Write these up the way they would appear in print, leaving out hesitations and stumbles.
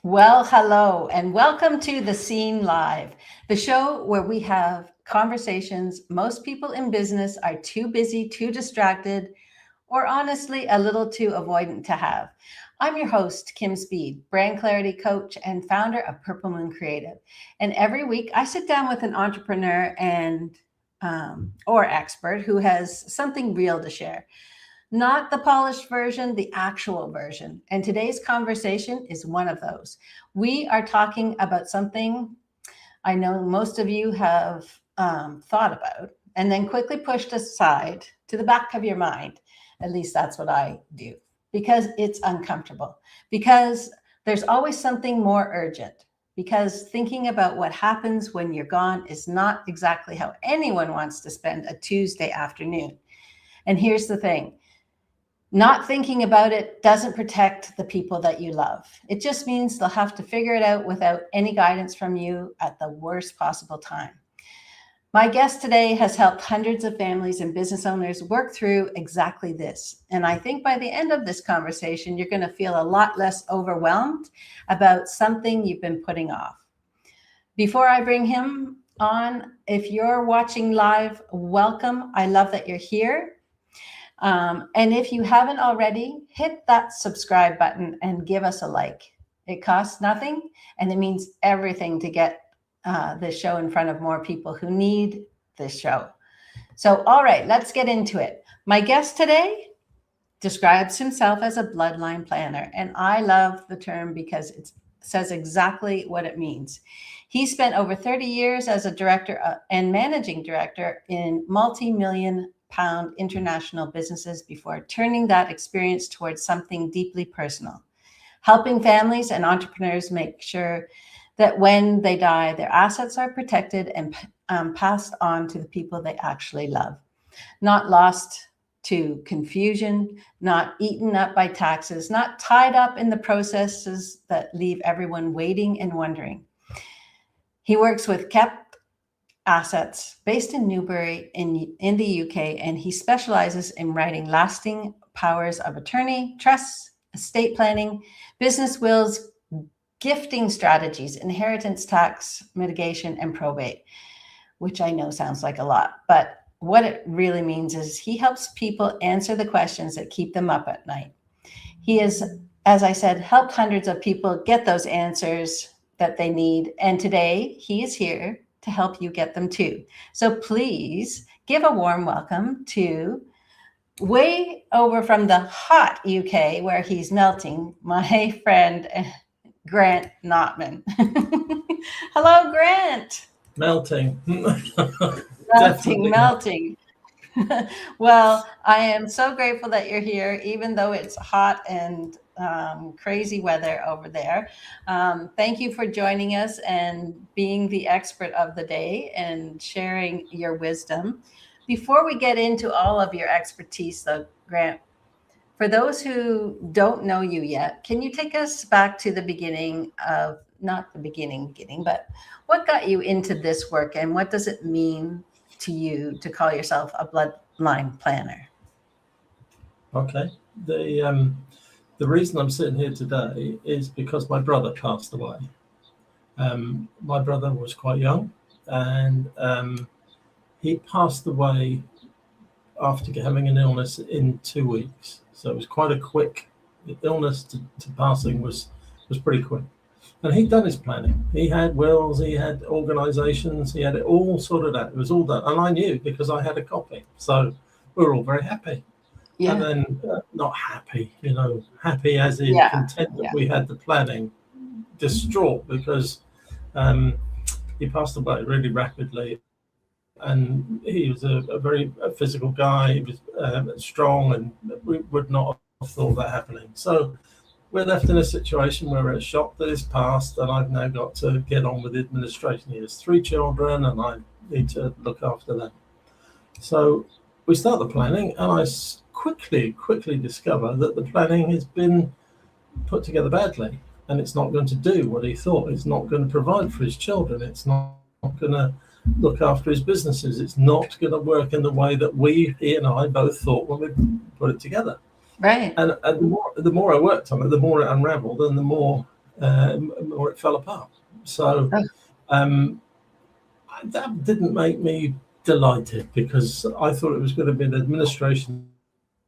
Well, hello, and welcome to The Scene Live, the show where we have conversations most people in business are too busy, too distracted, or honestly, a little too avoidant to have. I'm your host, Kim Speed, brand clarity coach and founder of Purple Moon Creative. And every week I sit down with an entrepreneur and or expert who has something real to share. Not the polished version, the actual version. And today's conversation is one of those. We are talking about something I know most of you have thought about and then quickly pushed aside to the back of your mind. At least that's what I do, because it's uncomfortable, because there's always something more urgent, because thinking about what happens when you're gone is not exactly how anyone wants to spend a Tuesday afternoon. And here's the thing. Not thinking about it doesn't protect the people that you love. It just means they'll have to figure it out without any guidance from you at the worst possible time. My guest today has helped hundreds of families and business owners work through exactly this. And I think by the end of this conversation, you're going to feel a lot less overwhelmed about something you've been putting off. Before I bring him on, if you're watching live, welcome. I love that you're here. And if you haven't already, hit that subscribe button and give us a like. It costs nothing, and it means everything to get this show in front of more people who need this show. So, all right, let's get into it. My guest today describes himself as a bloodline planner, and I love the term because it says exactly what it means. He spent over 30 years as a director and managing director in multi-million pound international businesses before turning that experience towards something deeply personal, helping families and entrepreneurs make sure that when they die, their assets are protected and passed on to the people they actually love, not lost to confusion, not eaten up by taxes, not tied up in the processes that leave everyone waiting and wondering. He works with kept assets based in Newbury in the UK, and he specializes in writing lasting powers of attorney, trusts, estate planning, business wills, gifting strategies, inheritance tax mitigation, and probate, which I know sounds like a lot, but what it really means is he helps people answer the questions that keep them up at night. He has, as I said, helped hundreds of people get those answers that they need, and today he is here to help you get them too. So please give a warm welcome to, way over from the hot UK where he's melting, my friend Grant Notman. Hello, Grant. Melting. Melting. Well, I am so grateful that you're here, even though it's hot and crazy weather over there. Thank you for joining us and being the expert of the day and sharing your wisdom. Before we get into all of your expertise, though, Grant, for those who don't know you yet, can you take us back to the beginning of, not the beginning, but what got you into this work and what does it mean to you to call yourself a bloodline planner? Okay. The reason I'm sitting here today is because my brother passed away. My brother was quite young, and he passed away after having an illness in 2 weeks. So it was quite a quick illness to passing was pretty quick. And he'd done his planning. He had wills, he had organizations, he had it all sorted out. It was all done. And I knew because I had a copy. So we were all very happy. Yeah. And then not happy, happy as in content that we had the planning, distraught because he passed away really rapidly. And he was a very physical guy. He was strong, and we would not have thought that happening. So we're left in a situation where we're shocked that it's passed, and I've now got to get on with the administration. He has 3 children, and I need to look after them. So we start the planning, and I quickly discover that the planning has been put together badly, and it's not going to do what he thought. It's not going to provide for his children. It's not going to look after his businesses. It's not going to work in the way that he and I both thought when we put it together. Right. And the more I worked on it, the more it unraveled, and the more the more it fell apart. So um, that didn't make me delighted, because I thought it was going to be an administration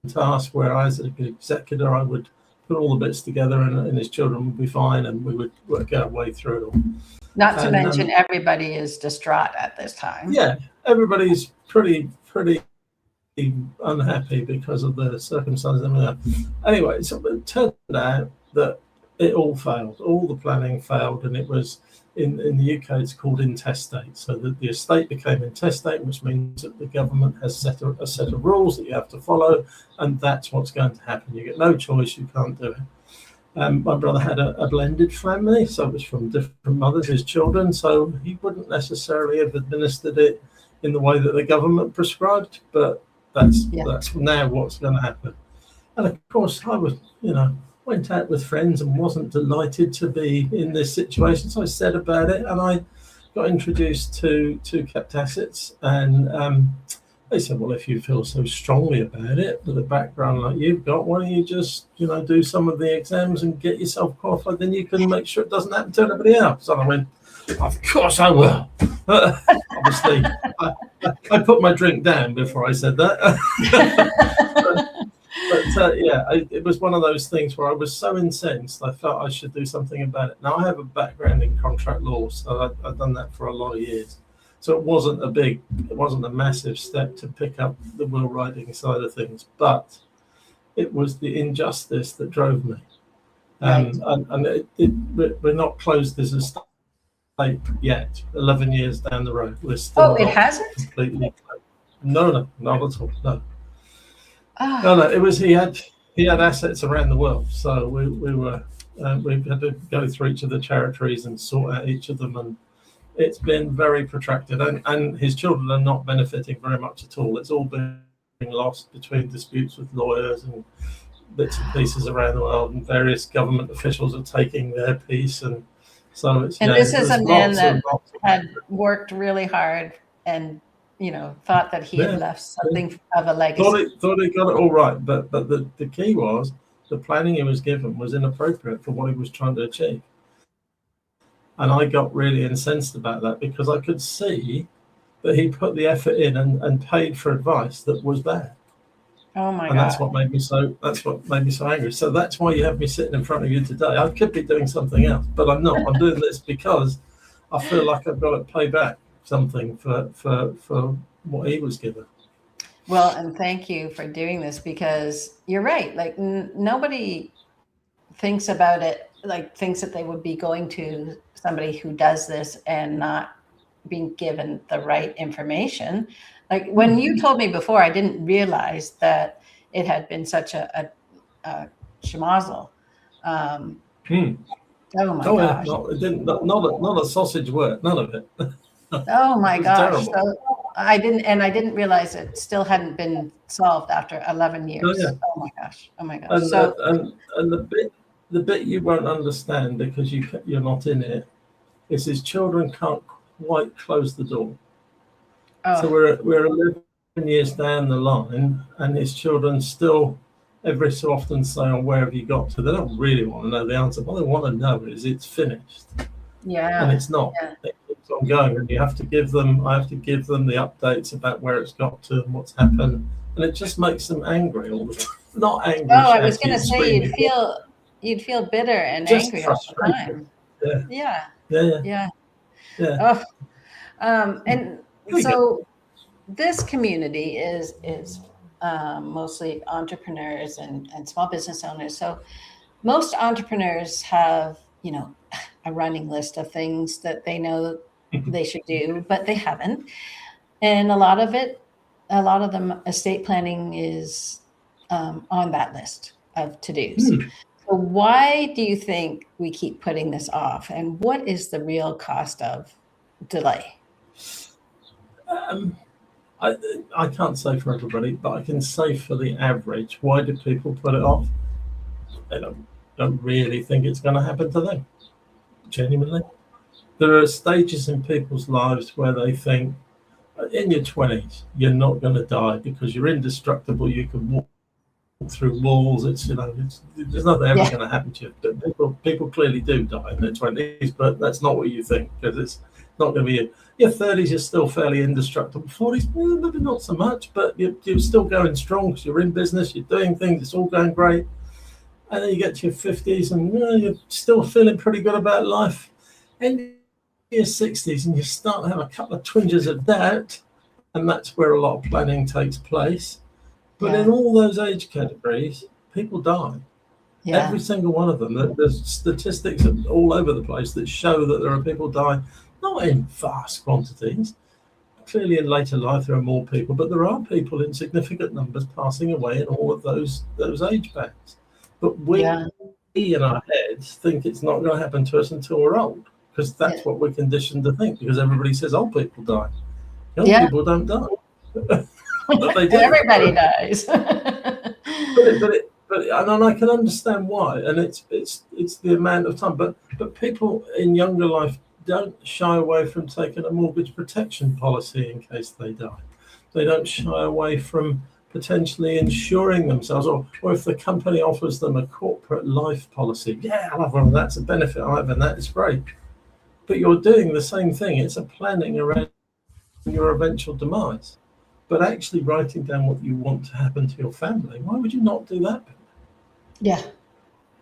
task where I, as an executor, I would put all the bits together, and his children would be fine, and we would work our way through it all. Not to mention everybody is distraught at this time. Yeah, everybody's pretty unhappy because of the circumstances. Anyway, so it turned out that it all failed. All the planning failed, and it was in the UK. It's called intestate. So that the estate became intestate, which means that the government has set a set of rules that you have to follow, and that's what's going to happen. You get no choice. You can't do it. My brother had a blended family, so it was from different mothers, his children, so he wouldn't necessarily have administered it in the way that the government prescribed, but that's now what's going to happen. And of course, I was, went out with friends and wasn't delighted to be in this situation, so I said about it, and I got introduced to kept assets, and they said, well, if you feel so strongly about it, with a background like you've got, why don't you just, do some of the exams and get yourself qualified? Then you can make sure it doesn't happen to anybody else. And I went, of course I will. Obviously, I put my drink down before I said that. It was one of those things where I was so incensed, I felt I should do something about it. Now, I have a background in contract law, so I've done that for a lot of years. So it wasn't a massive step to pick up the will writing side of things, but it was the injustice that drove me. And we're not closed as a state yet. 11 years down the road, we're still. It hasn't? Completely closed. No, not at all. No. No. It was he had assets around the world, so we had to go through each of the territories and sort out each of them, and it's been very protracted, and his children are not benefiting very much at all. It's all been lost between disputes with lawyers and bits and pieces around the world, and various government officials are taking their piece, and so it's. And this is a man that had worked really hard and thought that he had left something of a legacy. Thought he got it all right, but the key was the planning he was given was inappropriate for what he was trying to achieve. And I got really incensed about that, because I could see that he put the effort in and paid for advice that was bad. Oh my God! And that's what made me so angry. So that's why you have me sitting in front of you today. I could be doing something else, but I'm not. I'm doing this because I feel like I've got to pay back something for what he was given. Well, and thank you for doing this, because you're right. Like nobody thinks about it, thinks that they would be going to somebody who does this and not being given the right information. Like when you told me before, I didn't realize that it had been such a schmozzle. Oh my gosh! No, it didn't. Not a sausage word. None of it. Oh my gosh! So I didn't realize it still hadn't been solved after 11 years. Oh my gosh! Oh my gosh! And the bit you won't understand, because you're not in it, is his children can't quite close the door. Oh. So we're 11 years down the line, and his children still every so often say, "Oh, where have you got to?" They don't really want to know the answer. What they want to know is it's finished. Yeah. And it's not. Yeah. It keeps on going, and I have to give them the updates about where it's got to and what's happened, and it just makes them angry all the time. Not angry. Oh, I was going to say you'd feel bitter and just angry all the time. Yeah. Oh. And so this community is mostly entrepreneurs and small business owners. So most entrepreneurs have, a running list of things that they know they should do, but they haven't. And a lot of them, estate planning is on that list of to-dos. So why do you think we keep putting this off? And what is the real cost of delay? I can't say for everybody, but I can say for the average. Why do people put it off? They don't really think it's going to happen to them. Genuinely. There are stages in people's lives where they think, in your 20s, you're not going to die because you're indestructible. You can walk through walls. It's there's nothing ever going to happen to you. But people clearly do die in their 20s, but that's not what you think, because it's not going to be your 30s. You're still fairly indestructible. 40s, maybe not so much, but you're still going strong because you're in business. You're doing things. It's all going great. And then you get to your 50s and you're still feeling pretty good about life. And your 60s and you start to have a couple of twinges of doubt, and that's where a lot of planning takes place. But in all those age categories, people die. Every single one of them. There's statistics all over the place that show that there are people dying, not in vast quantities. Clearly in later life there are more people, but there are people in significant numbers passing away in all of those age bands. But we in our heads think it's not going to happen to us until we're old, because that's what we're conditioned to think, because everybody says old people die. Young people don't die. But they do. Everybody dies. And I can understand why, and it's the amount of time. But people in younger life don't shy away from taking a mortgage protection policy in case they die. They don't shy away from potentially insuring themselves, or if the company offers them a corporate life policy. I'll have one of that. It's a benefit I have, and that is great. But you're doing the same thing. It's a planning around your eventual demise. But actually writing down what you want to happen to your family, why would you not do that?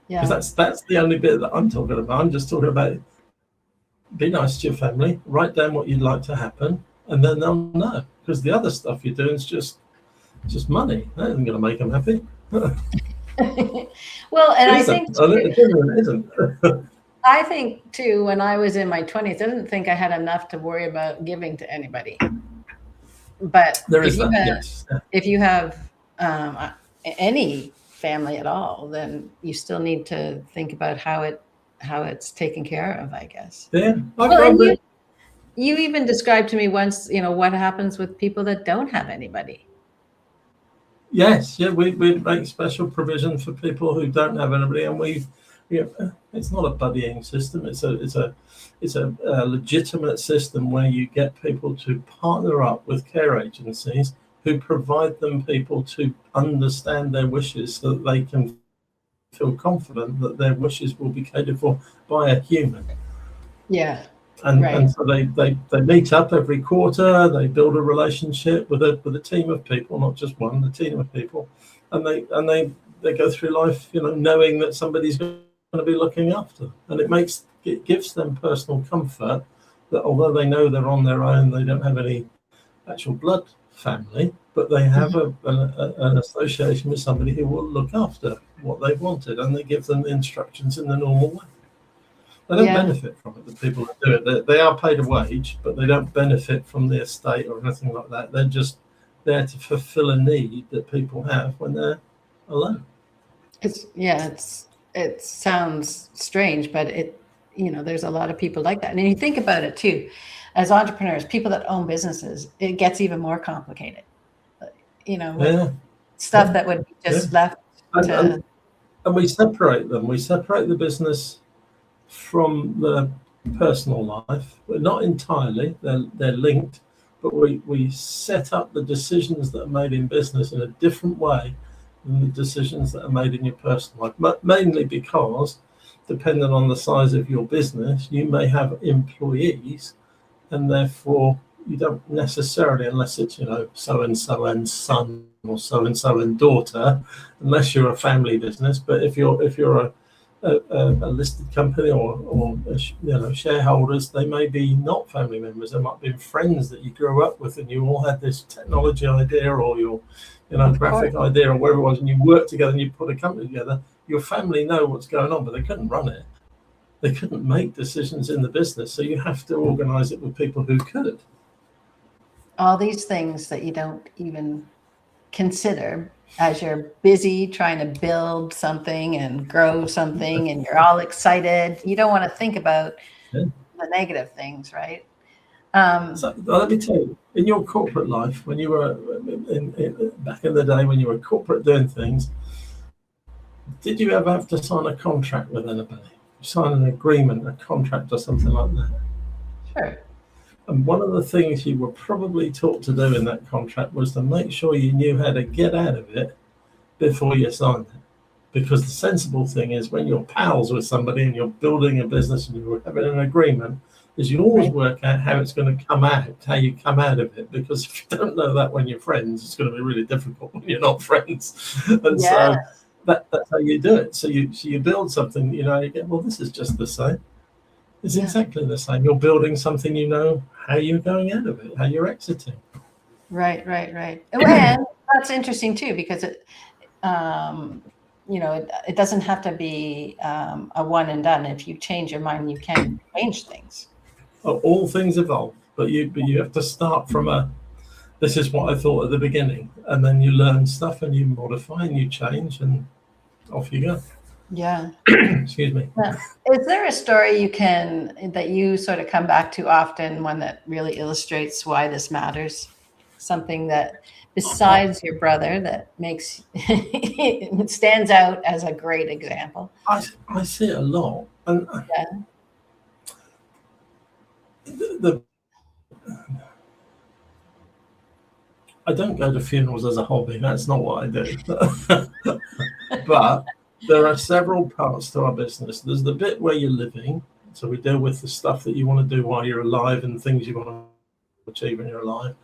Because that's the only bit that I'm talking about. I'm just talking about be nice to your family, write down what you'd like to happen, and then they'll know. Because the other stuff you're doing is just money. That isn't going to make them happy. Well, and I think it isn't. I think too, when I was in my 20s, I didn't think I had enough to worry about giving to anybody. But if you have any family at all, then you still need to think about how it's taken care of, I guess. You even described to me once, what happens with people that don't have anybody. Yes, we make special provision for people who don't have anybody, and it's not a buddying system. It's a legitimate system where you get people to partner up with care agencies who provide them people to understand their wishes, so that they can feel confident that their wishes will be catered for by a human. And so they meet up every quarter. They build a relationship with a team of people, not just one, a team of people, and they go through life, knowing that somebody's going to be looking after them. And it gives them personal comfort that although they know they're on their own, they don't have any actual blood family, but they have an association with somebody who will look after what they've wanted, and they give them the instructions in the normal way. They don't benefit from it, the people that do it. They are paid a wage, but they don't benefit from the estate or anything like that. They're just there to fulfill a need that people have when they're alone. It sounds strange, but there's a lot of people like that. And you think about it too, as entrepreneurs, people that own businesses, it gets even more complicated. Stuff that would be just left to. And we separate them. We separate the business from the personal life, but not entirely. They're linked, but we set up the decisions that are made in business in a different way than the decisions that are made in your personal life. But mainly because, depending on the size of your business, you may have employees, and therefore you don't necessarily, unless it's so-and-so and son or so-and-so and daughter, unless you're a family business. But if you're a listed company or shareholders, they may be not family members. They might be friends that you grew up with, and you all had this technology idea or your graphic idea or whatever it was, and you worked together and you put a company together. Your family know what's going on, but they couldn't run it. They couldn't make decisions in the business, so you have to organize it with people who could. All these things that you don't even consider as you're busy trying to build something and grow something, and you're all excited. You don't want to think about the negative things, right? So let me tell you, in your corporate life, when you were back in the day when you were corporate doing things, did you ever have to sign a contract with anybody? Sign an agreement, a contract or something like that? Sure. And one of the things you were probably taught to do in that contract was to make sure you knew how to get out of it before you sign it. Because the sensible thing is when you're pals with somebody and you're building a business and you're having an agreement, is you always work out how it's going to come out, how you come out of it. Because if you don't know that when you're friends, it's going to be really difficult when you're not friends. And so that's how you do it. So you build something, you know, you get, well, this is just the same. It's exactly the same. You're building something, you know, how you're going out of it, how you're exiting. Right. And that's interesting too, because it, you know, it doesn't have to be a one and done. If you change your mind, you can change things. All things evolve, but you have to start from this is what I thought at the beginning, and then you learn stuff and you modify and you change and off you go. Yeah. Excuse me. Now, is there a story that you sort of come back to often, one that really illustrates why this matters? Something that besides your brother that makes it stands out as a great example? I see it a lot. And I don't go to funerals as a hobby. That's not what I do. But there are several parts to our business. There's the bit where you're living. So we deal with the stuff that you want to do while you're alive and things you want to achieve when you're alive.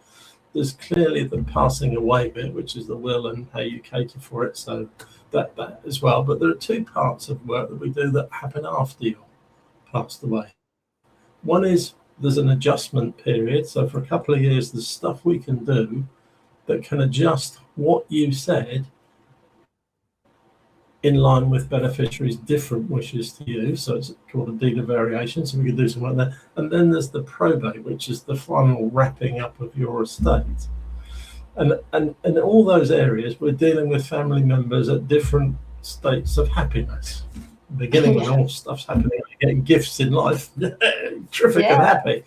There's clearly the passing away bit, which is the will and how you cater for it. So that as well. But there are two parts of work that we do that happen after you're passed away. One is there's an adjustment period. So for a couple of years, there's stuff we can do that can adjust what you said in line with beneficiaries' different wishes to you. So it's called a deed of variation. So we can do something like that. And then there's the probate, which is the final wrapping up of your estate. And in all those areas, we're dealing with family members at different states of happiness. Beginning when all stuff's happening, you're getting gifts in life, terrific and happy.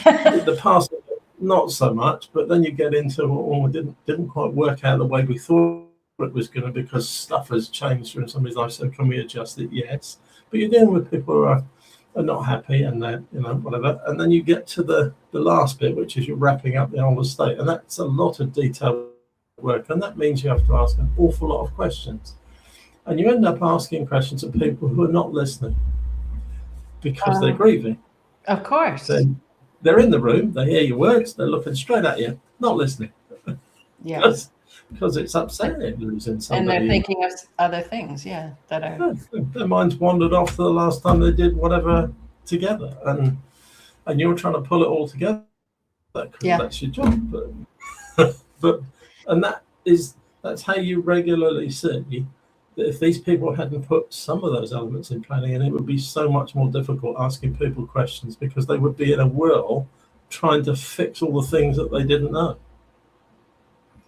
The past, not so much, but then you get into, well, it didn't quite work out the way we thought it was going to because stuff has changed through somebody's life. So can we adjust it? Yes. But you're dealing with people who are not happy and they're, you know, whatever. And then you get to the last bit, which is you're wrapping up the whole estate. And that's a lot of detailed work. And that means you have to ask an awful lot of questions. And you end up asking questions of people who are not listening because they're grieving. Of course. They're in the room, they hear your words, they're looking straight at you, not listening. Yeah. Because it's upsetting losing somebody. And they're thinking of other things, that are... Their mind's wandered off to the last time they did whatever together. And you're trying to pull it all together. That's your job. And that's how you regularly see that if these people hadn't put some of those elements in planning, and it would be so much more difficult asking people questions because they would be in a whirl trying to fix all the things that they didn't know.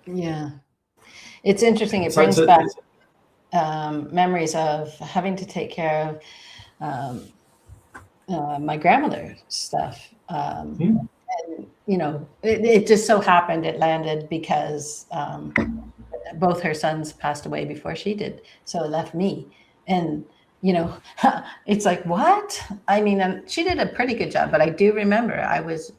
Yeah. It's interesting. It brings back memories of having to take care of my grandmother's stuff. And, you know, it just so happened it landed because both her sons passed away before she did. So it left me. And, you know, it's like, what? I mean, she did a pretty good job, but I do remember I was,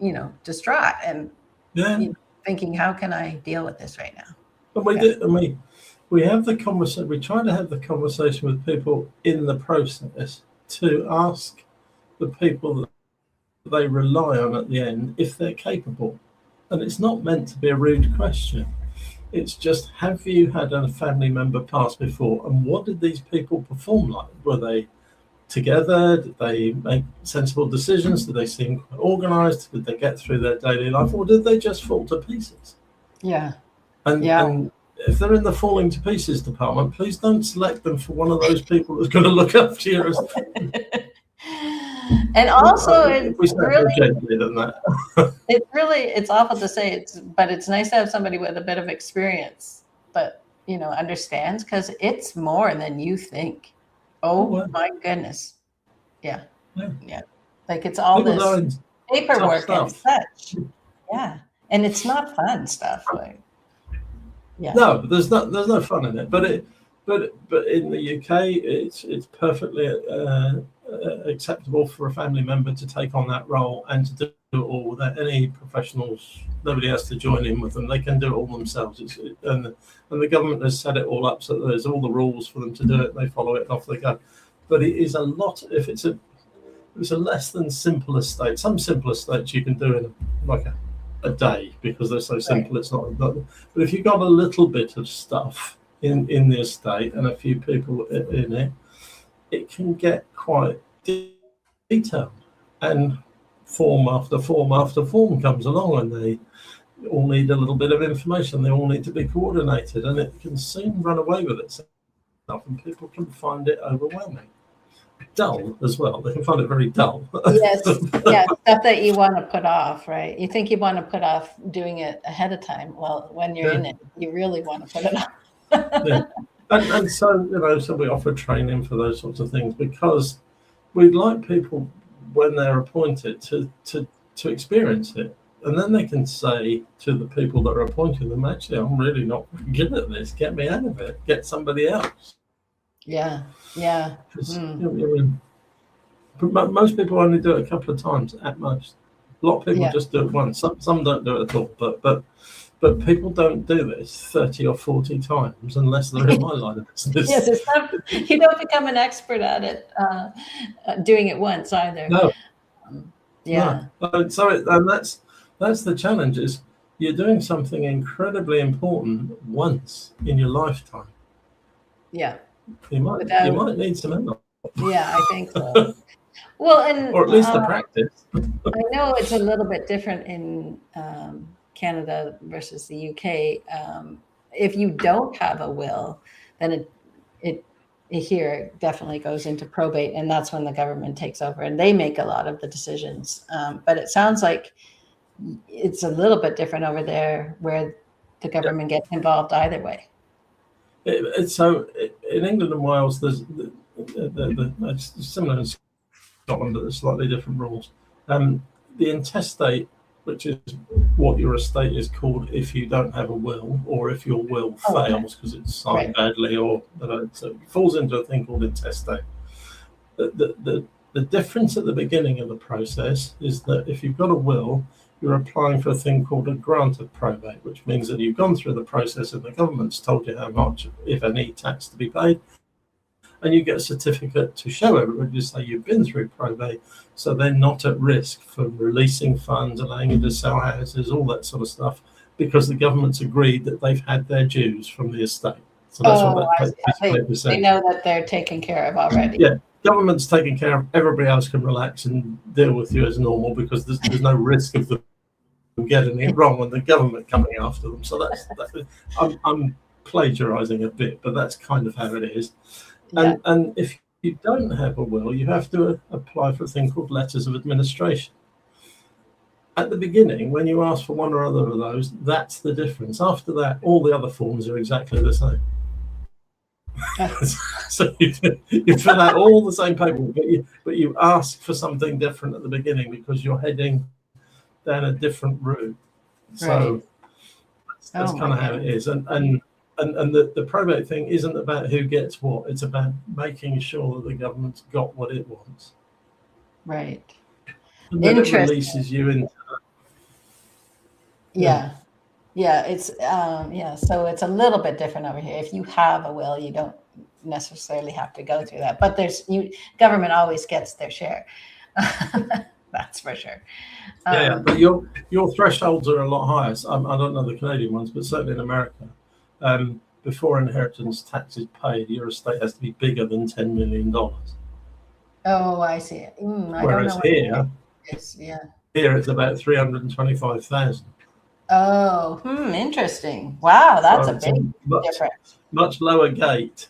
you know, distraught and you know, thinking, how can I deal with this right now? But we have the conversation. We try to have the conversation with people in the process to ask the people that they rely on at the end if they're capable. And it's not meant to be a rude question. It's just, have you had a family member pass before? And what did these people perform like? Were they together? Did they make sensible decisions? Did they seem quite organized? Did they get through their daily life? Or did they just fall to pieces? Yeah. And if they're in the falling to pieces department, please don't select them for one of those people that's going to look after you. And also, it's really gently than that. it's awful to say, but it's nice to have somebody with a bit of experience, but you know, understands, because it's more than you think. Oh my goodness. Yeah. Like it's all this paperwork and such. Yeah. And it's not fun stuff. Like, no, there's no fun in it. But in the UK, it's perfectly acceptable for a family member to take on that role and to do it all without any professionals. Nobody has to join in with them. They can do it all themselves. And the government has set it all up so that there's all the rules for them to do it. They follow it and off they go. But it is a lot. If it's a less than simple estate, some simple estates you can do in like a day because they're so simple. Right. It's not. But if you've got a little bit of stuff in the estate and a few people in it, it can get quite detailed, and form after form after form comes along, and they all need a little bit of information. They all need to be coordinated, and it can soon run away with itself, and people can find it overwhelming. Dull as well. They can find it very dull. Yes, yeah, stuff that you want to put off, right? You think you want to put off doing it ahead of time. Well, when you're in it, you really want to put it off. Yeah. And so, so we offer training for those sorts of things because we'd like people when they're appointed to experience it, and then they can say to the people that are appointing them, actually, I'm really not good at this. Get me out of it. Get somebody else. Yeah. But most people only do it a couple of times at most. A lot of people just do it once. Some don't do it at all. But people don't do this 30 or 40 times unless they're in my line of business. Yes, it's not, you don't become an expert at it doing it once either. No. Yeah. No. And that's the challenge, is you're doing something incredibly important once in your lifetime. Yeah. You might need some help. Yeah, I think so. Well, and or at least the practice. I know it's a little bit different in Canada versus the UK. If you don't have a will, then it here definitely goes into probate, and that's when the government takes over and they make a lot of the decisions. But it sounds like it's a little bit different over there, where the government gets involved either way. So in England and Wales, there's it's similar in Scotland, but there's slightly different rules. The intestate, which is what your estate is called if you don't have a will, or if your will fails because it's signed badly, or so it falls into a thing called intestate. The difference at the beginning of the process is that if you've got a will, you're applying for a thing called a grant of probate, which means that you've gone through the process and the government's told you how much, if any, tax to be paid, and you get a certificate to show everybody to say you've been through probate, so they're not at risk for releasing funds, allowing you to sell houses, all that sort of stuff, because the government's agreed that they've had their dues from the estate. So that's what that they know that they're taken care of already. Yeah. Government's taking care of, everybody else can relax and deal with you as normal, because there's no risk of them getting it wrong and the government coming after them. So that's I'm plagiarizing a bit, but that's kind of how it is. And if you don't have a will, you have to apply for a thing called letters of administration. At the beginning, when you ask for one or other of those, that's the difference. After that, all the other forms are exactly the same. So you fill out all the same paperwork, but you ask for something different at the beginning because you're heading down a different route. So that's kind of how it is. And the probate thing isn't about who gets what. It's about making sure that the government's got what it wants. Right. And then it releases you into that. Yeah, it's so it's a little bit different over here. If you have a will, you don't necessarily have to go through that, but government always gets their share. That's for sure. But your thresholds are a lot higher. So I don't know the Canadian ones, but certainly in America, before inheritance tax is paid, your estate has to be bigger than $10 million. Oh, I see. Whereas here it's about 325,000. Oh, interesting. Wow, that's a big difference. Much lower gate.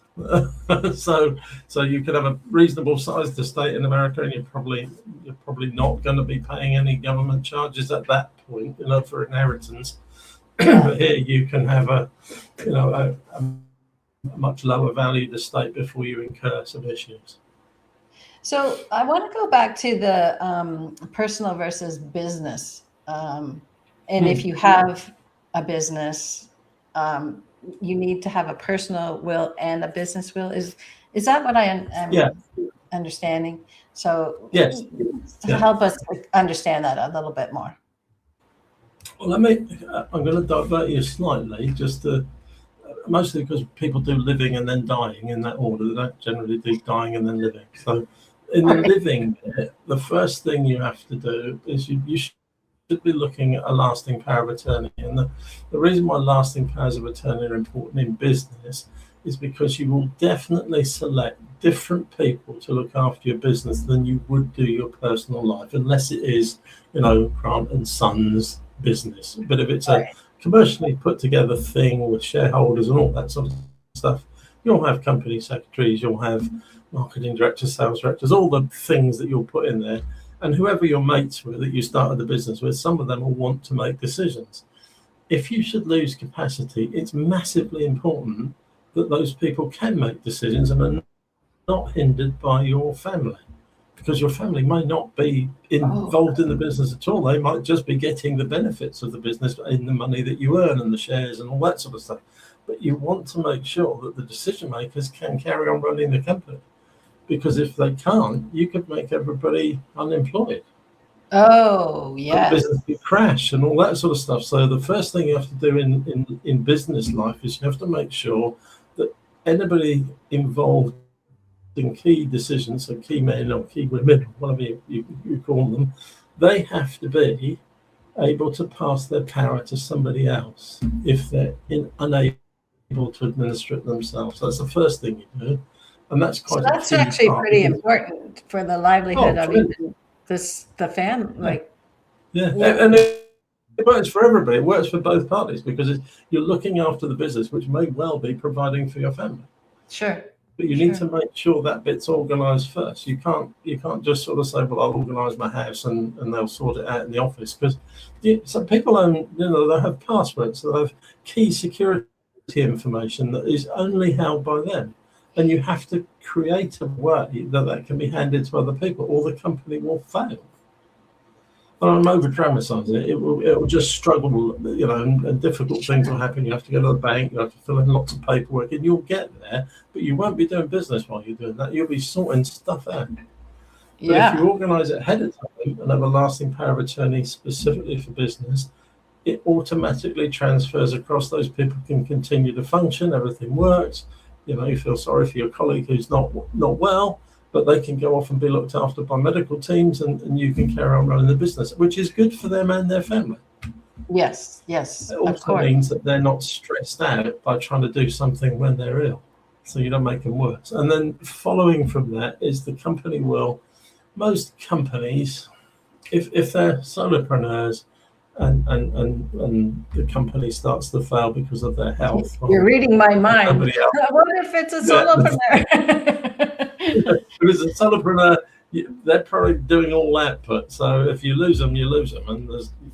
So you could have a reasonable sized estate in America, and you're probably not going to be paying any government charges at that point, for inheritance. But here you can have a much lower valued estate before you incur some issues. So I want to go back to the personal versus business. And if you have a business, you need to have a personal will and a business will. Is that what I am? Yeah. understanding. So Yes. help us understand that a little bit more. Well, I'm going to divert you slightly, mostly because people do living and then dying in that order. They don't generally do dying and then living. So in the living bit, the first thing you have to do is you should be looking at a lasting power of attorney. And the reason why lasting powers of attorney are important in business is because you will definitely select different people to look after your business than you would do your personal life, unless it is, Grant and Sons business. But if it's a commercially put together thing with shareholders and all that sort of stuff, you'll have company secretaries, you'll have marketing directors, sales directors, all the things that you'll put in there. And whoever you're mates with that you started the business with, some of them will want to make decisions. If you should lose capacity, it's massively important that those people can make decisions and are not hindered by your family, because your family may not be involved in the business at all. They might just be getting the benefits of the business in the money that you earn and the shares and all that sort of stuff. But you want to make sure that the decision makers can carry on running the company, because if they can't, you could make everybody unemployed. Oh, yes. The business could crash and all that sort of stuff. So the first thing you have to do in business life is you have to make sure that anybody involved in key decisions, so key men or key women, whatever you call them, they have to be able to pass their power to somebody else if they're unable to administer it themselves. So that's the first thing you do. And that's quite that's actually pretty important for the livelihood of even the family. And it works for everybody. It works for both parties, because you're looking after the business, which may well be providing for your family. Sure. But you need to make sure that bit's organised first. You can't just sort of say, well, I'll organise my house and they'll sort it out in the office, because some people own, they have passwords, they have key security information that is only held by them. And you have to create a way that can be handed to other people, or the company will fail. And I'm over dramatising it. It will just struggle, and difficult things will happen. You have to go to the bank, you have to fill in lots of paperwork, and you'll get there, but you won't be doing business while you're doing that. You'll be sorting stuff out. But if you organise it ahead of time and have a lasting power of attorney specifically for business, it automatically transfers across. Those people can continue to function, everything works. You feel sorry for your colleague who's not well, but they can go off and be looked after by medical teams, and you can carry on running the business, which is good for them and their family. Yes. It also means that they're not stressed out by trying to do something when they're ill, so you don't make them worse. And then following from that is the company most companies, if they're solopreneurs, and the company starts to fail because of their health. You're reading my mind. What if it's a solopreneur? If it's a solopreneur, they're probably doing all output. So if you lose them, you lose them, and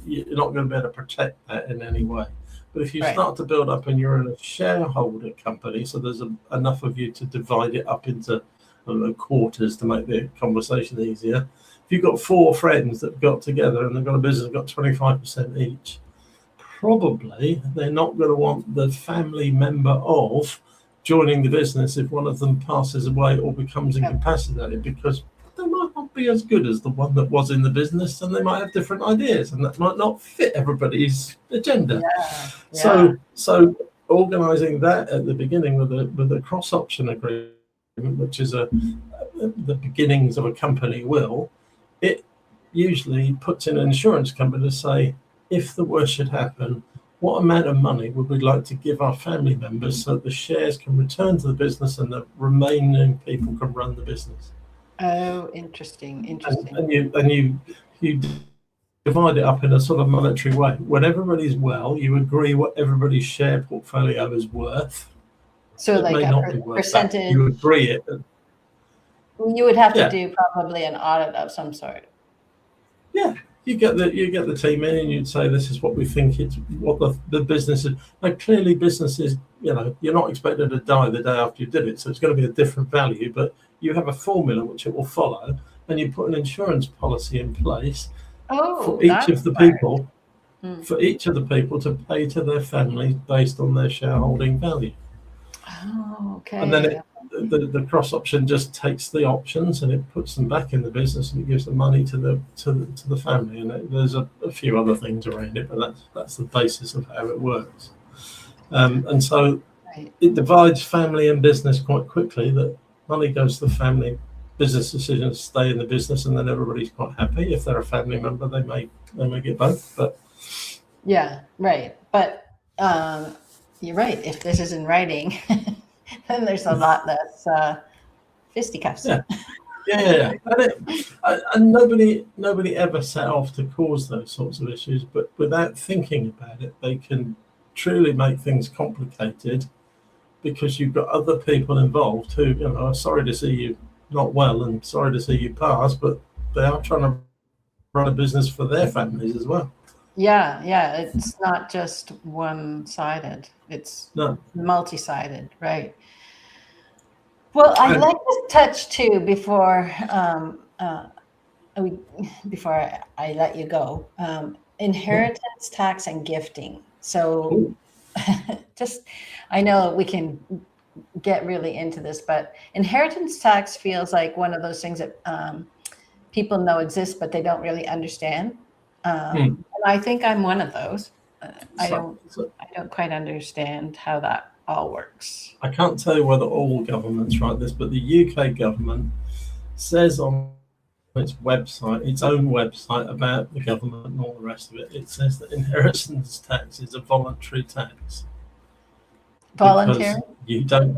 you're not going to be able to protect that in any way. But if you start to build up and you're in a shareholder company, so there's enough of you to divide it up into quarters to make the conversation easier. If you've got 4 friends that got together and they've got a business, got 25% each, probably they're not going to want the family member of joining the business if one of them passes away or becomes incapacitated, because they might not be as good as the one that was in the business, and they might have different ideas, and that might not fit everybody's agenda. So organising that at the beginning with a cross option agreement, which is the beginnings of a company will, it usually puts in an insurance company to say, if the worst should happen, what amount of money would we like to give our family members so that the shares can return to the business and the remaining people can run the business? Oh, interesting. And you divide it up in a sort of monetary way. When everybody's well, you agree what everybody's share portfolio is worth. So like a percentage. You agree it. You would have to do probably an audit of some sort. Yeah, you get the team in and you'd say, this is what we think what the business is. Like, clearly businesses, you're not expected to die the day after you did it, so it's going to be a different value, but you have a formula which it will follow, and you put an insurance policy in place for each of the people, to pay to their families based on their shareholding value. Oh, okay. And then the cross option just takes the options and it puts them back in the business, and it gives the money to the family. And there's a few other things around it, but that's the basis of how it works. And so it divides family and business quite quickly. That money goes to the family, business decisions stay in the business, and then everybody's quite happy. If they're a family member, they may get both. But yeah, right. But you're right. If this is in writing, then there's a lot less fisticuffs. Yeah. And nobody ever set off to cause those sorts of issues, but without thinking about it, they can truly make things complicated, because you've got other people involved who, are sorry to see you not well and sorry to see you pass, but they are trying to run a business for their families as well. Yeah. It's not just one-sided. It's multi-sided, right? Well, I'd like to touch too before I let you go. Inheritance tax and gifting. So I know we can get really into this, but inheritance tax feels like one of those things that people know exist, but they don't really understand. And I think I'm one of those. I don't quite understand how that all works. I can't tell you whether all governments write this, but the UK government says on its website, its own website, about the government and all the rest of it, it says that inheritance tax is a voluntary tax. Voluntary? You don't.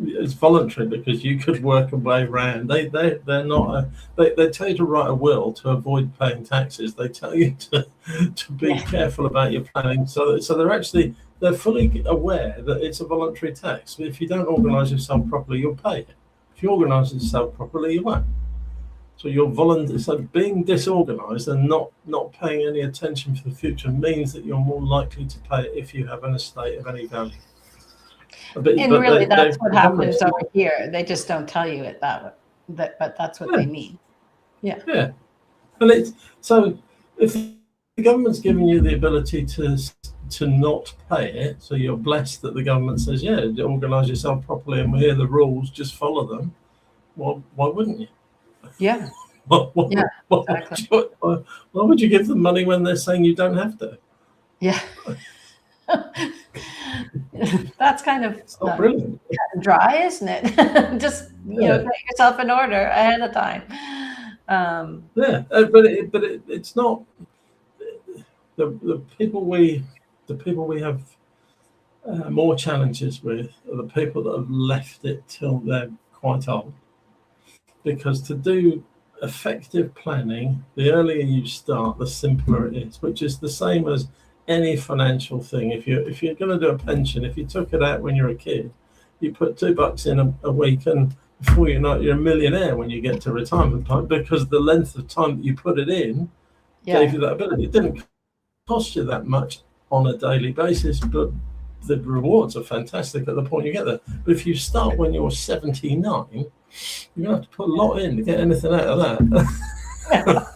It's voluntary because you could work a way around. They're not. They tell you to write a will to avoid paying taxes. They tell you to be careful about your planning. So they're fully aware that it's a voluntary tax. If you don't organise yourself properly, you'll pay it. If you organise yourself properly, you won't. So you're voluntary. So being disorganised and not paying any attention for the future means that you're more likely to pay it if you have an estate of any value. But really, that's what happens over here. They just don't tell you it but that's what they mean. Yeah. Yeah. And so if the government's giving you the ability to not pay it, so you're blessed that the government says, organise yourself properly and here are the rules, just follow them. Well, why wouldn't you? Yeah. Exactly. Why would you give them money when they're saying you don't have to? Yeah. That's kind of brilliant. Dry, isn't it? Just get yourself in order ahead of time. But it's not the people we have more challenges with are the people that have left it till they're quite old. Because to do effective planning, the earlier you start, the simpler it is, which is the same as any financial thing. If you're going to do a pension, if you took it out when you're a kid, you put $2 in a week, and before you know it, you're a millionaire when you get to retirement time, because the length of time that you put it in gave you that ability. It didn't cost you that much on a daily basis, but the rewards are fantastic at the point you get there. But if you start when you're 79, you're going to have to put a lot in to get anything out of that.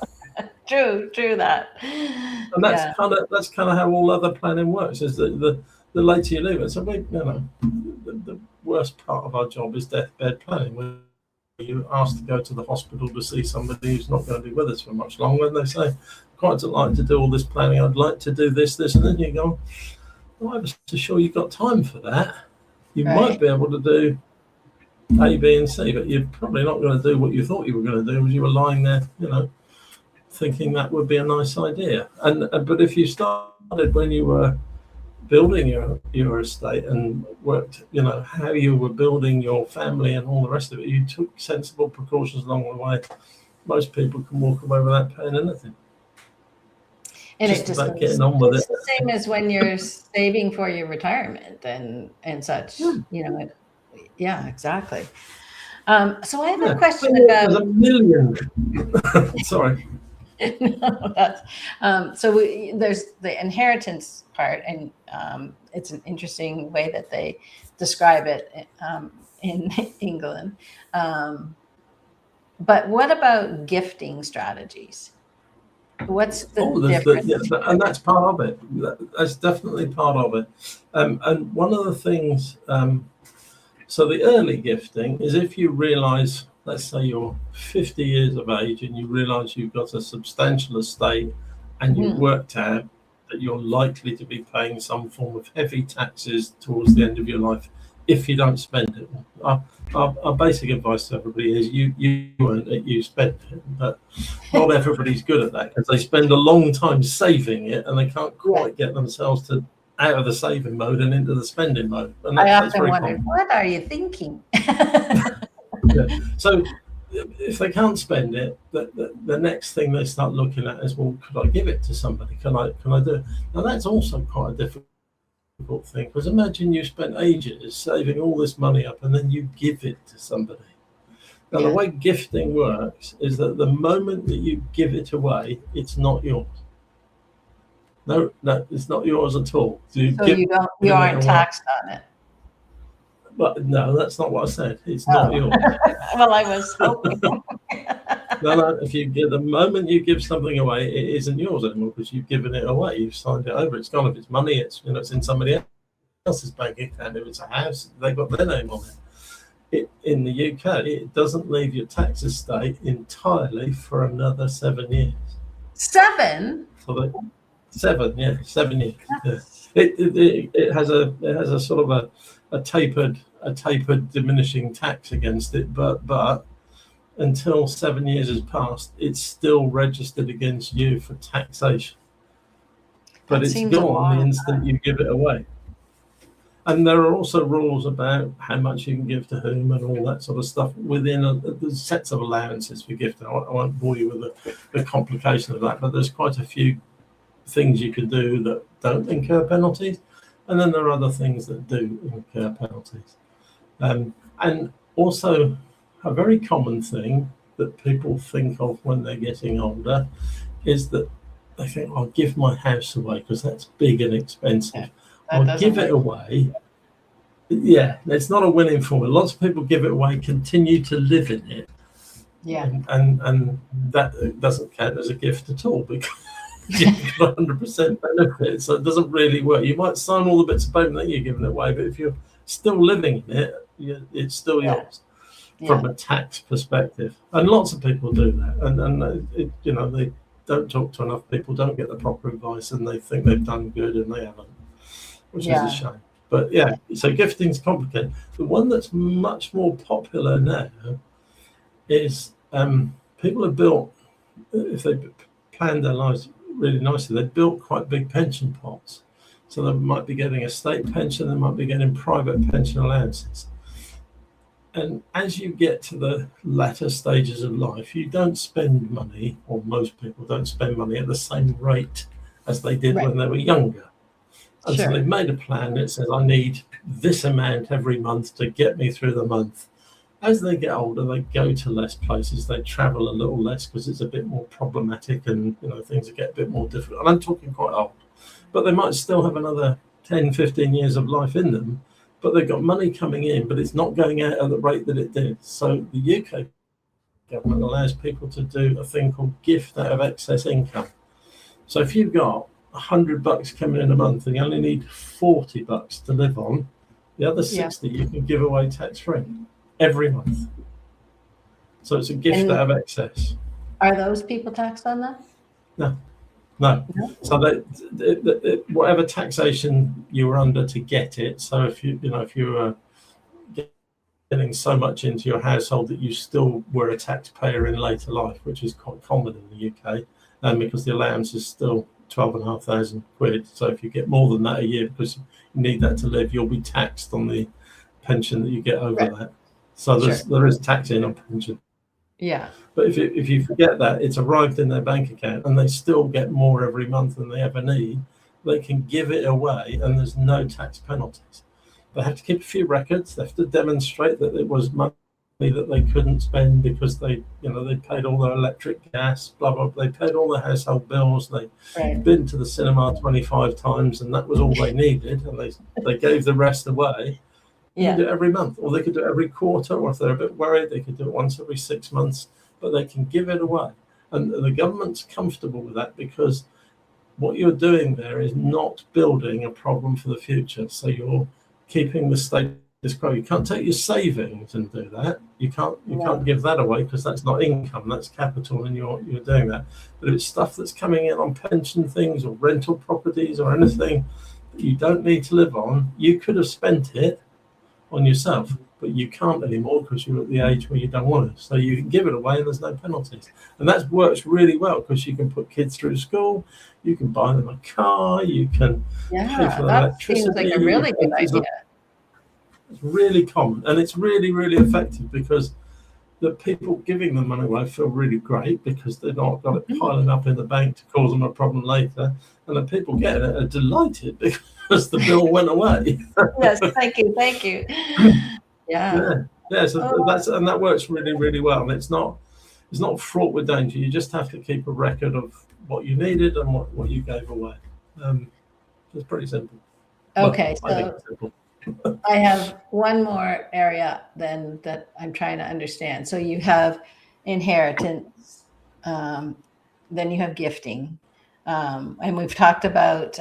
True that. And that's kind of how all other planning works. Is that the later you leave it. So the worst part of our job is deathbed planning, where you're asked to go to the hospital to see somebody who's not going to be with us for much longer, and they say, "I'd quite like to do all this planning. I'd like to do this, and then you go, well, I'm so sure you've got time for that. You might be able to do A, B, and C, but you're probably not going to do what you thought you were going to do, as you were lying there, thinking that would be a nice idea. But if you started when you were building your estate and worked, how you were building your family and all the rest of it, you took sensible precautions along the way, most people can walk away without paying anything. And it's getting on with it. The same as when you're saving for your retirement and such. Yeah, exactly. So I have a question about. There's a million. Sorry. No, there's the inheritance part, and it's an interesting way that they describe it in England. But what about gifting strategies? What's the difference? And that's part of it. That's definitely part of it. And one of the things, So the early gifting is if you realize, let's say you're 50 years of age and you realize you've got a substantial estate and you've worked out that you're likely to be paying some form of heavy taxes towards the end of your life if you don't spend it. Our basic advice to everybody is you earn it, you spend it, but not everybody's good at that because they spend a long time saving it and they can't quite get themselves to out of the saving mode and into the spending mode. And I often wonder, what are you thinking? So if they can't spend it, the next thing they start looking at is, well, could I give it to somebody? Can I do it? Now that's also quite a difficult thing, because imagine you spent ages saving all this money up and then you give it to somebody. Now the way gifting works is that the moment that you give it away, it's not yours. No, it's not yours at all. So you aren't taxed on it. But no, that's not what I said. It's not yours. Well, I was hoping. No. The moment you give something away, it isn't yours anymore because you've given it away. You've signed it over. It's gone. If it's money, it's in somebody else's bank account. If it's a house, they've got their name on it. In the UK, it doesn't leave your tax estate entirely for another 7 years. 7? 7 years. Yeah. It has a sort of a tapered diminishing tax against it, but until 7 years has passed, it's still registered against you for taxation. But it's gone the instant you give it away. And there are also rules about how much you can give to whom and all that sort of stuff within there's sets of allowances for gifting. I won't bore you with the complication of that, but there's quite a few things you can do that don't incur penalties, and then there are other things that do incur penalties. And also a very common thing that people think of when they're getting older is that they think, I'll give my house away because that's big and expensive. I'll give it away. Yeah, it's not a winning formula. Lots of people give it away, continue to live in it. Yeah. And that doesn't count as a gift at all because you've got 100% benefit. So it doesn't really work. You might sign all the bits of paper that you're giving it away, but if you're still living in it, it's still yours from a tax perspective. And lots of people do that. And they don't talk to enough people, don't get the proper advice, and they think they've done good and they haven't, which is a shame. But so gifting's complicated. The one that's much more popular now is people have built, if they planned their lives really nicely, they've built quite big pension pots. So they might be getting a state pension, they might be getting private pension allowances. And as you get to the latter stages of life, you don't spend money, or most people don't spend money at the same rate as they did when they were younger. And so they've made a plan that says, I need this amount every month to get me through the month. As they get older, they go to less places, they travel a little less because it's a bit more problematic and things get a bit more difficult. And I'm talking quite old, but they might still have another 10, 15 years of life in them, but they've got money coming in, but it's not going out at the rate that it did. So the UK government allows people to do a thing called gift out of excess income. So if you've got $100 coming in a month and you only need $40 to live on, the other 60 you can give away tax-free every month. So it's a gift out of excess. Are those people taxed on that? No. So whatever taxation you were under to get it. So if you were getting so much into your household that you still were a taxpayer in later life, which is quite common in the UK, because the allowance is still £12,500. So if you get more than that a year because you need that to live, you'll be taxed on the pension that you get over that. So there is tax in on pension. Yeah. But if you forget that, it's arrived in their bank account and they still get more every month than they ever need, they can give it away and there's no tax penalties. They have to keep a few records. They have to demonstrate that it was money that they couldn't spend because they paid all their electric, gas, blah, blah, blah. They paid all their household bills. They'd been to the cinema 25 times and that was all they needed. And they gave the rest away. You can do it every month, or they could do it every quarter, or if they're a bit worried, they could do it once every 6 months, but they can give it away. And the government's comfortable with that because what you're doing there is not building a problem for the future. So you're keeping the state quo. You can't take your savings and do that. You can't give that away because that's not income, that's capital, and you're doing that. But if it's stuff that's coming in on pension things or rental properties or anything that you don't need to live on, you could have spent it on yourself, but you can't anymore because you're at the age where you don't want to. So you can give it away and there's no penalties. And that works really well because you can put kids through school, you can buy them a car, you can pay for that electricity. seems like a really good idea. It's really common, and it's really, really effective because the people giving the money away feel really great because they've not got it piling up in the bank to cause them a problem later. And the people getting it are delighted because the bill went away. Yes, thank you. Yeah. So that works really, really well. And it's not fraught with danger. You just have to keep a record of what you needed and what you gave away. It's pretty simple. Okay, I think it's simple. I have one more area then that I'm trying to understand. So you have inheritance, then you have gifting, and we've talked about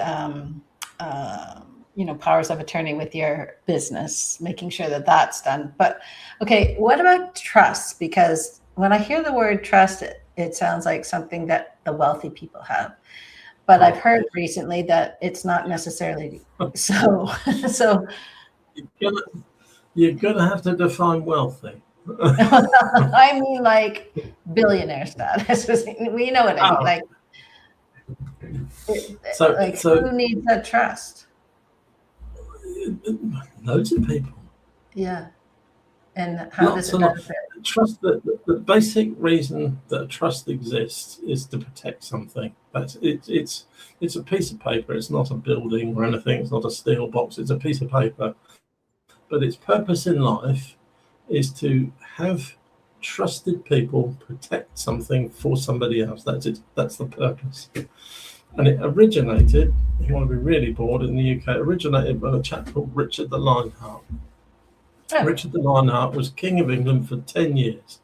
powers of attorney with your business, making sure that that's done. But okay, what about trust? Because when I hear the word trust, it sounds like something that the wealthy people have. But I've heard recently that it's not necessarily so. So you're gonna have to define wealthy. I mean, like billionaire status. We know what I mean. Who needs that trust? Loads of people. Yeah. And how does it benefit? Trust, the basic reason that trust exists is to protect something. It's a piece of paper. It's not a building or anything. It's not a steel box. It's a piece of paper. But its purpose in life is to have trusted people protect something for somebody else. That's it. That's the purpose. And it originated, if you want to be really bored, in the UK, originated by a chap called Richard the Lionheart. Oh. Richard the Lionheart was King of England for 10 years.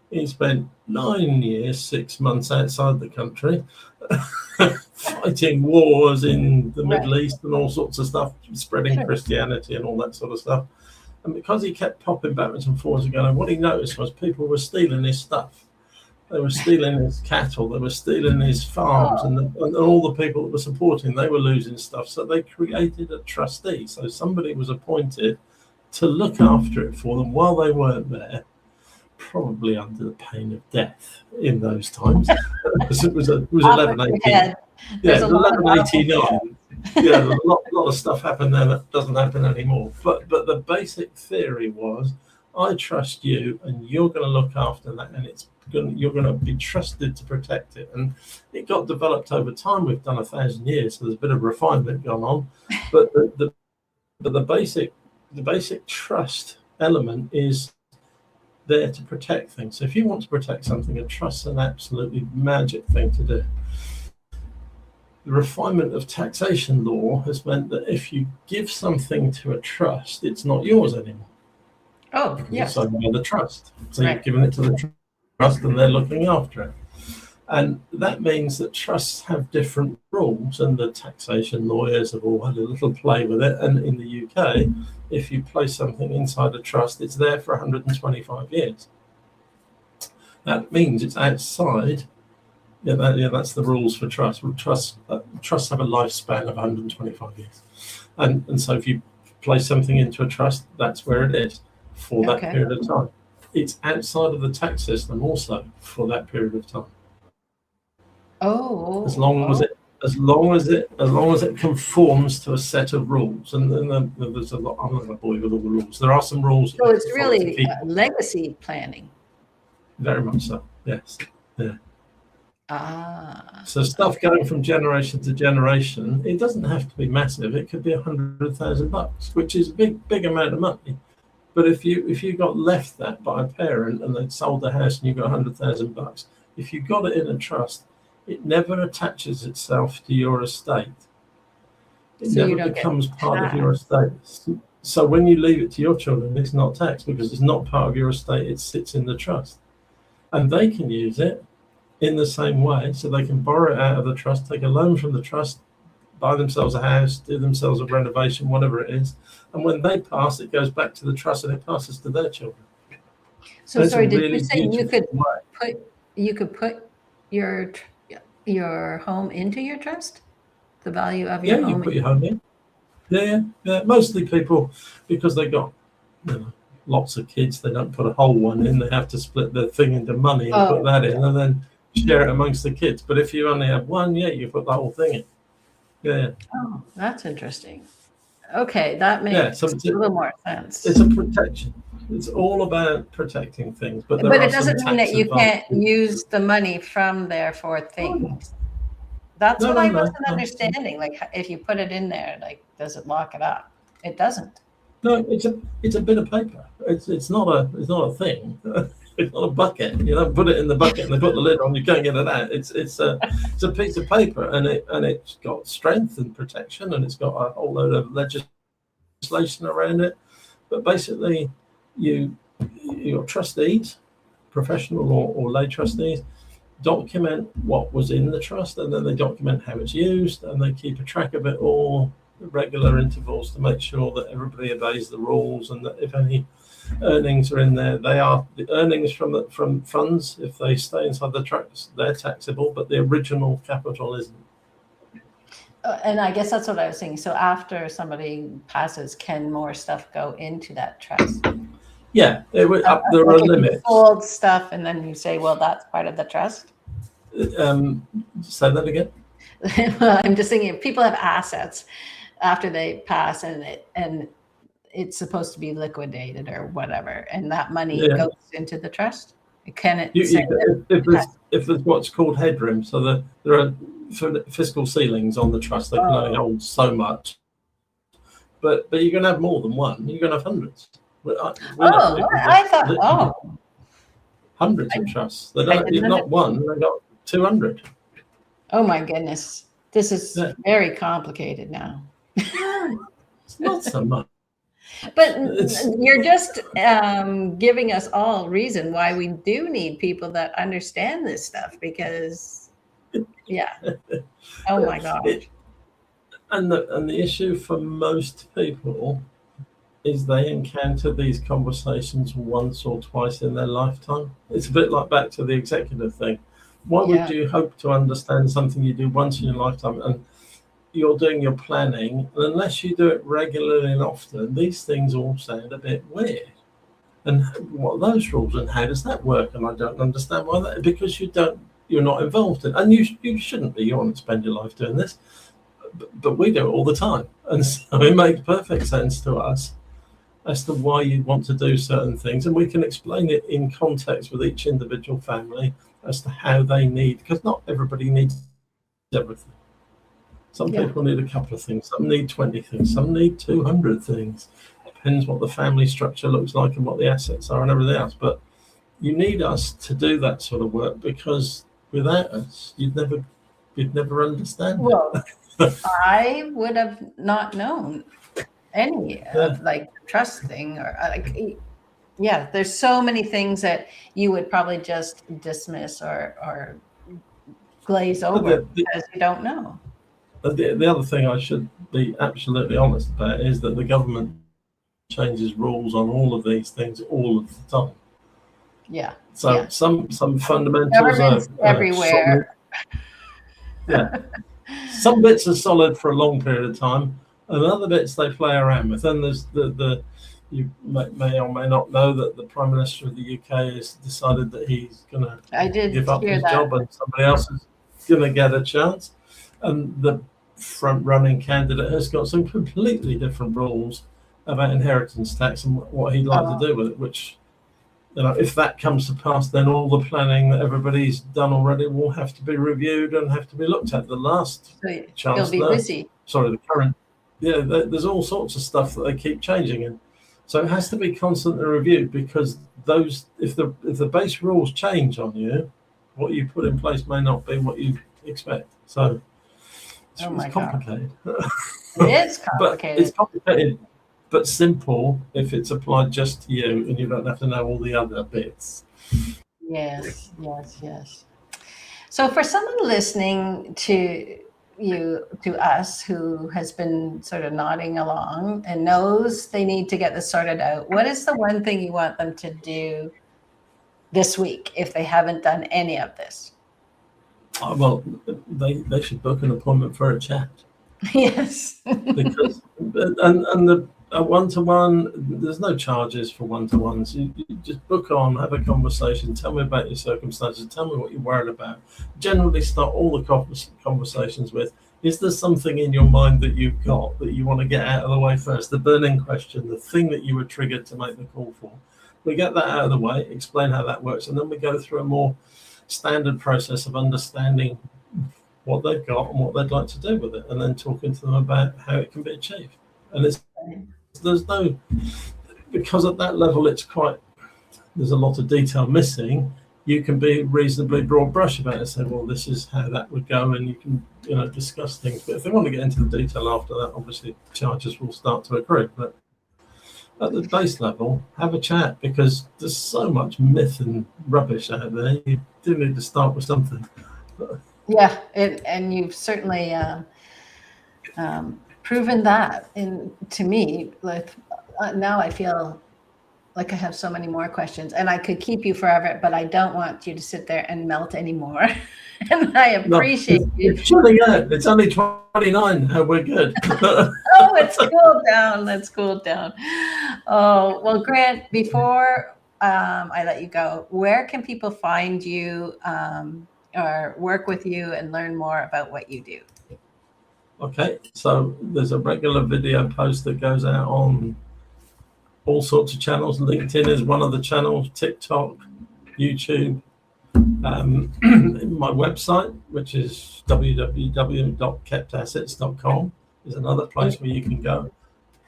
He spent 9 years, 6 months outside the country, fighting wars in the Middle East and all sorts of stuff, spreading Christianity and all that sort of stuff. And because he kept popping backwards and forwards again, what he noticed was people were stealing his stuff. They were stealing his cattle, they were stealing his farms, and all the people that were supporting, they were losing stuff. So they created a trustee. So somebody was appointed to look after it for them while they weren't there, probably under the pain of death in those times. Because it was 1180. Yeah, it was 1189. Yeah, a lot of stuff happened there that doesn't happen anymore. But the basic theory was, I trust you, and you're going to look after that, and you're going to be trusted to protect it. And it got developed over time. We've done 1,000 years, so there's a bit of refinement going on. But the basic trust element is there to protect things. So if you want to protect something, a trust's an absolutely magic thing to do. The refinement of taxation law has meant that if you give something to a trust, it's not yours anymore. Oh, yes. It's owned by the trust. So you've given it to the trust and they're looking after it. And that means that trusts have different rules, and the taxation lawyers have all had a little play with it. And in the UK, if you place something inside a trust, it's there for 125 years. That means it's outside. That's the rules for trusts. Trusts have a lifespan of 125 years. And so if you place something into a trust, that's where it is for that period of time. It's outside of the tax system also for that period of time. As long as it conforms to a set of rules, and then there's a lot. I'm not going to bore you with all the rules. There are some rules. So it's really legacy planning. Very much so. Yes. Yeah. So stuff going from generation to generation, it doesn't have to be massive. It could be $100,000, which is a big amount of money. But if you got left that by a parent and they'd sold the house and you got $100,000, if you got it in a trust, it never attaches itself to your estate. It never becomes part of your estate. So when you leave it to your children, it's not taxed because it's not part of your estate. It sits in the trust, and they can use it in the same way. So they can borrow it out of the trust, take a loan from the trust, buy themselves a house, do themselves a renovation, whatever it is. And when they pass, it goes back to the trust and it passes to their children. So It's sorry, a did really you say beautiful way. you could put your home into your trust? The value of your Yeah, you home? put your home in. Yeah. Mostly people, because they got lots of kids, they don't put a whole one in. They have to split their thing into money and put that in, and then share it amongst the kids. But if you only have one, you put the whole thing in. Yeah. Oh, that's interesting. Okay, that makes a little more sense. It's a protection. It's all about protecting things, but it doesn't mean that you can't use the money from there for things. That's what I wasn't understanding. Like, if you put it in there, like, does it lock it up? It doesn't. No, it's a bit of paper. It's not a thing. It's not a bucket. You don't put it in the bucket and they put the lid on. You can't get it out. It's a piece of paper, and it's got strength and protection, and it's got a whole load of legislation around it. But basically, your trustees, professional or lay trustees, document what was in the trust, and then they document how it's used, and they keep a track of it all at regular intervals to make sure that everybody obeys the rules, and that if any earnings are in there, they are the earnings from funds. If they stay inside the trust, they're taxable, but the original capital isn't. And I guess that's what I was saying. So after somebody passes, can more stuff go into that trust? Yeah, there are limits. Sold stuff, and then you say, well, that's part of the trust. Say that again. Well, I'm just thinking if people have assets after they pass, and it's supposed to be liquidated or whatever, and that money goes into the trust. Can it? If there's what's called headroom, so there are fiscal ceilings on the trust, they can only hold so much. But you're going to have more than one. You're going to have hundreds. I thought hundreds of trusts. You've not one. They've got 200. Oh my goodness, this is very complicated now. It's not so much. But you're just giving us all reason why we do need people that understand this stuff, because oh my gosh. And the issue for most people is they encounter these conversations once or twice in their lifetime. It's a bit like back to the executive thing. Why would you hope to understand something you do once in your lifetime, and you're doing your planning, and unless you do it regularly and often, these things all sound a bit weird. And what are those rules, and how does that work? And I don't understand why that, because you're not involved in, and you shouldn't be. You want to spend your life doing this, but we do it all the time, and so it makes perfect sense to us as to why you want to do certain things, and we can explain it in context with each individual family as to how they need, because not everybody needs everything. Some people need a couple of things, some need 20 things, some need 200 things. Depends what the family structure looks like and what the assets are and everything else. But you need us to do that sort of work, because without us, you'd never understand it. I would have not known any like trust thing, or there's so many things that you would probably just dismiss or glaze over because you don't know. The other thing I should be absolutely honest about is that the government changes rules on all of these things all of the time. Yeah. So some fundamentals are everywhere. Some bits are solid for a long period of time, and other bits they play around with. And there's the you may or may not know that the Prime Minister of the UK has decided that he's going to give up his job, and somebody else is going to get a chance. And the front-running candidate has got some completely different rules about inheritance tax and what he'd like to do with it, which, if that comes to pass, then all the planning that everybody's done already will have to be reviewed and have to be looked at. The last chancellor, you'll be busy. Sorry, the current, there's all sorts of stuff that they keep changing, and so it has to be constantly reviewed, because if the base rules change on you, what you put in place may not be what you expect. So it's complicated. It is complicated. But it's complicated, but simple if it's applied just to you, and you don't have to know all the other bits. Yes. So for someone listening to you to us, who has been sort of nodding along and knows they need to get this sorted out, what is the one thing you want them to do this week if they haven't done any of this? Well, they should book an appointment for a chat. Yes. Because and a one-to-one, there's no charges for one-to-ones. You just book on, have a conversation, tell me about your circumstances, tell me what you're worried about. Generally start all the conversations with, is there something in your mind that you've got that you want to get out of the way first? The burning question, the thing that you were triggered to make the call for. We get that out of the way, explain how that works, and then we go through a more standard process of understanding what they've got and what they'd like to do with it, and then talking to them about how it can be achieved. And there's no, because at that level there's a lot of detail missing. You can be reasonably broad brush about it and say, well, this is how that would go, and you can discuss things. But if they want to get into the detail after that, obviously charges will start to accrue. But at the base level, have a chat, because there's so much myth and rubbish out there. You do need to start with something. Yeah, and you've certainly proven that. And to me, like now I feel like I have so many more questions, and I could keep you forever, but I don't want you to sit there and melt anymore. And I appreciate you. It's shutting out. It's only 29. We're good. Oh, it's cooled down. Let's cool down. Oh, well, Grant, before I let you go, where can people find you or work with you and learn more about what you do? Okay, so there's a regular video post that goes out on all sorts of channels. LinkedIn is one of the channels, TikTok, YouTube. My website, which is www.keptassets.com, is another place where you can go.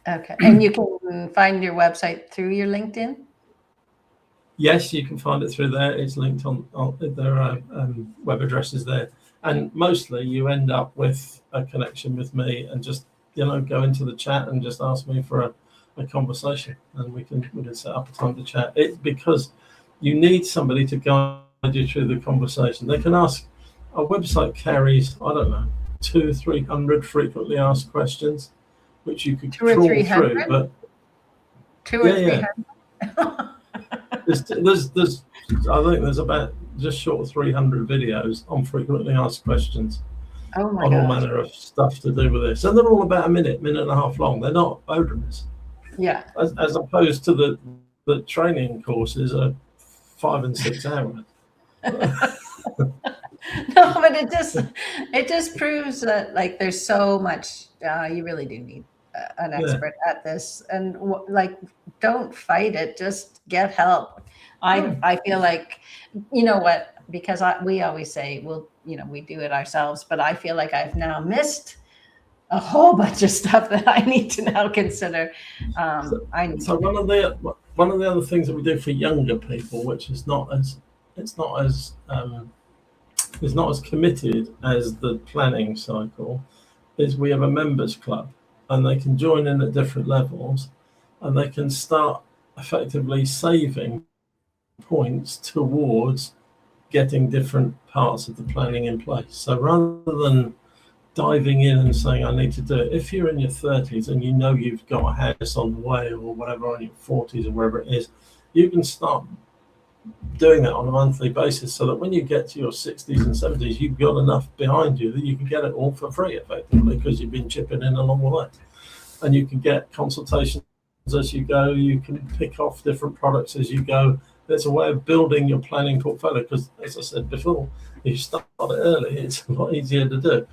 Okay, and you can find your website through your LinkedIn? Yes, you can find it through there. It's linked on there are web addresses there. And mostly you end up with a connection with me and just, go into the chat and just ask me for a conversation, and we can set up a time to chat. It's because you need somebody to guide you through the conversation. They can ask, our website carries, 200-300 frequently asked questions, which you could crawl through. But 200 or 300? There's I think there's about just short of 300 videos on frequently asked questions on all manner of stuff to do with this, and they're all about a minute and a half long. They're not odorous, as opposed to the training courses are 5 and 6 hours. No, but it just proves that, like, there's so much you really do need an expert at this, and don't fight it, just get help. I feel like, what, because we always say, well, we do it ourselves, but I feel like I've now missed a whole bunch of stuff that I need to now consider. One of the other things that we do for younger people, which is not as committed as the planning cycle, is we have a members club, and they can join in at different levels, and they can start effectively saving points towards getting different parts of the planning in place. So rather than diving in and saying, I need to do it, if you're in your 30s and you've got a house on the way or whatever, on your 40s or wherever it is, you can start doing that on a monthly basis, so that when you get to your 60s and 70s, you've got enough behind you that you can get it all for free, effectively, because you've been chipping in along the way. And you can get consultations as you go. You can pick off different products as you go. There's a way of building your planning portfolio, because, as I said before, if you start it early, it's a lot easier to do.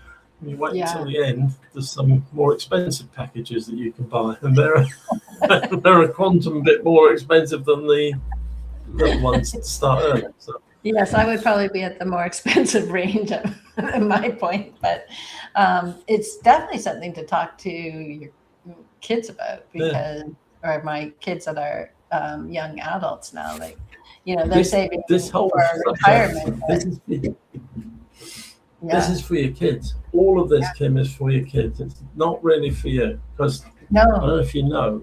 You wait until the end, there's some more expensive packages that you can buy, and they're a quantum bit more expensive than the little ones that start early. So. Yes, I would probably be at the more expensive range at my point, but it's definitely something to talk to your kids about, because or my kids that are young adults now, they're saving for retirement. This is for your kids. All of this, Kim, is for your kids. It's not really for you, because I don't know if you know,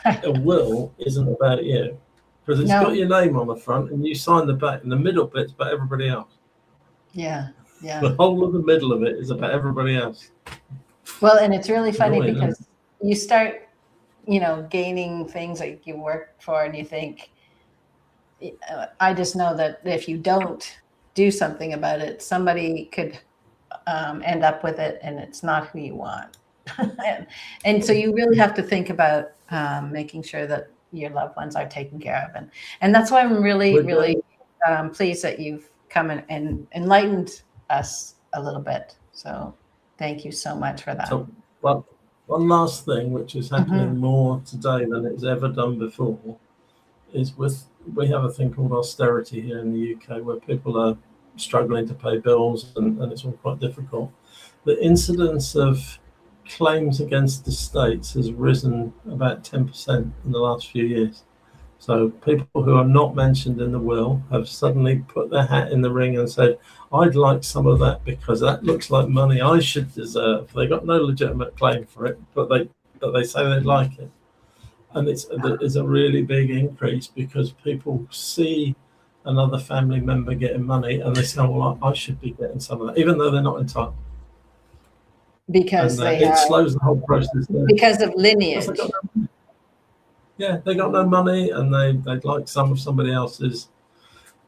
a will isn't about you, because it's got your name on the front and you sign the back, and the middle bit's about everybody else. Yeah. Yeah. The whole of the middle of it is about everybody else. Well, and it's really funny Annoying, because isn't you start, gaining things that you work for, and you think, I just know that if you don't do something about it, somebody could end up with it, and it's not who you want. and so you really have to think about making sure that your loved ones are taken care of, and that's why I'm really, We're really doing pleased that you've come and enlightened us a little bit. So thank you so much for that. so. But one last thing, which is happening Mhm. more today than it's ever done before, is we have a thing called austerity here in the UK, where people are struggling to pay bills, and it's all quite difficult. The incidence of claims against the states has risen about 10% in the last few years. So people who are not mentioned in the will have suddenly put their hat in the ring and said, I'd like some of that because that looks like money I should deserve. They got no legitimate claim for it, but they say they'd like it. And it's a really big increase because people see another family member getting money and they say, well, I should be getting some of that, even though they're not entitled. Because And they it have, slows the whole process down. because of Because they lineage. got no money. Yeah, they got no money, and they'd like some of somebody else's,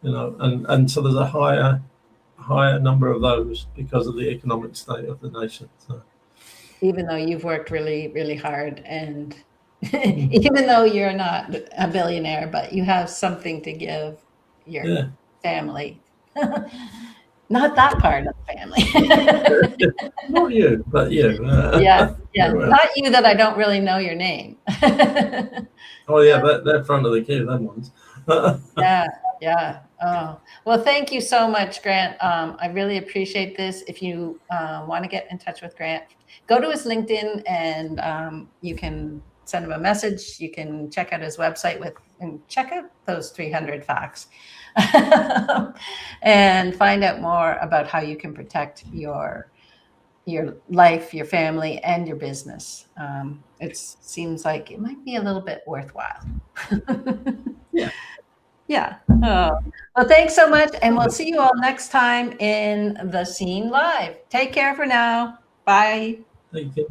and so there's a higher number of those because of the economic state of the nation. So. Even though you've worked really, really hard, and even though you're not a billionaire, but you have something to give your Yeah. family. Not that part of the family. Not you, but you. Yeah, yeah. Well. Not you that I don't really know your name. Oh yeah, they're front of the queue, them ones. Yeah, yeah. Oh, well, thank you so much, Grant. I really appreciate this. If you want to get in touch with Grant, go to his LinkedIn, and you can send him a message. You can check out his website and check out those 300 facts and find out more about how you can protect your life, your family, and your business. It seems like it might be a little bit worthwhile. Yeah. Yeah. Oh. Well, thanks so much. And we'll see you all next time in The Scene Live. Take care for now. Bye. Thank you.